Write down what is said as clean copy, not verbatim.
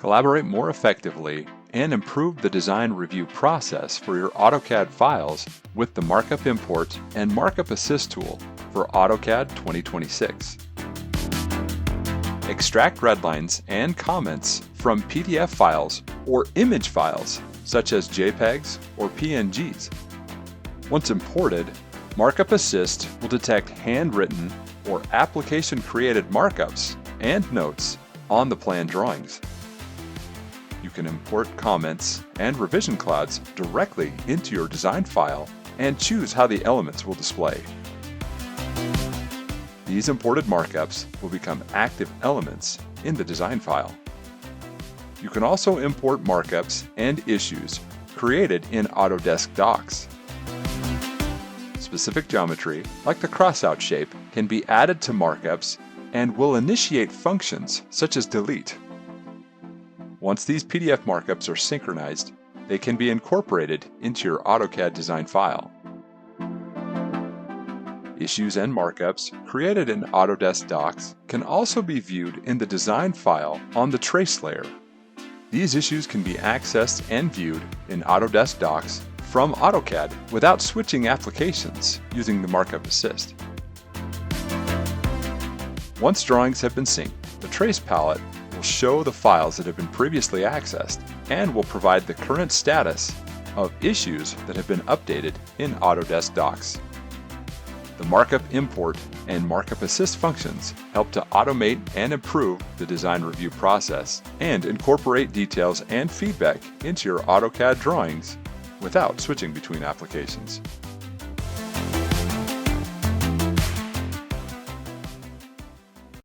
collaborate more effectively, and improve the design review process for your AutoCAD files with the Markup Import and Markup Assist tool for AutoCAD 2026. Extract redlines and comments from PDF files or image files such as JPEGs or PNGs. Once imported, Markup Assist will detect handwritten or application-created markups and notes on the plan drawings. You can import comments and revision clouds directly into your design file and choose how the elements will display. These imported markups will become active elements in the design file. You can also import markups and issues created in Autodesk Docs. Specific geometry, like the crossout shape, can be added to markups and will initiate functions such as delete. Once these PDF markups are synchronized, they can be incorporated into your AutoCAD design file. Issues and markups created in Autodesk Docs can also be viewed in the design file on the trace layer. These issues can be accessed and viewed in Autodesk Docs from AutoCAD without switching applications using the Markup Assist. Once drawings have been synced, the Trace palette will show the files that have been previously accessed and will provide the current status of issues that have been updated in Autodesk Docs. The Markup Import and Markup Assist functions help to automate and improve the design review process and incorporate details and feedback into your AutoCAD drawings without switching between applications.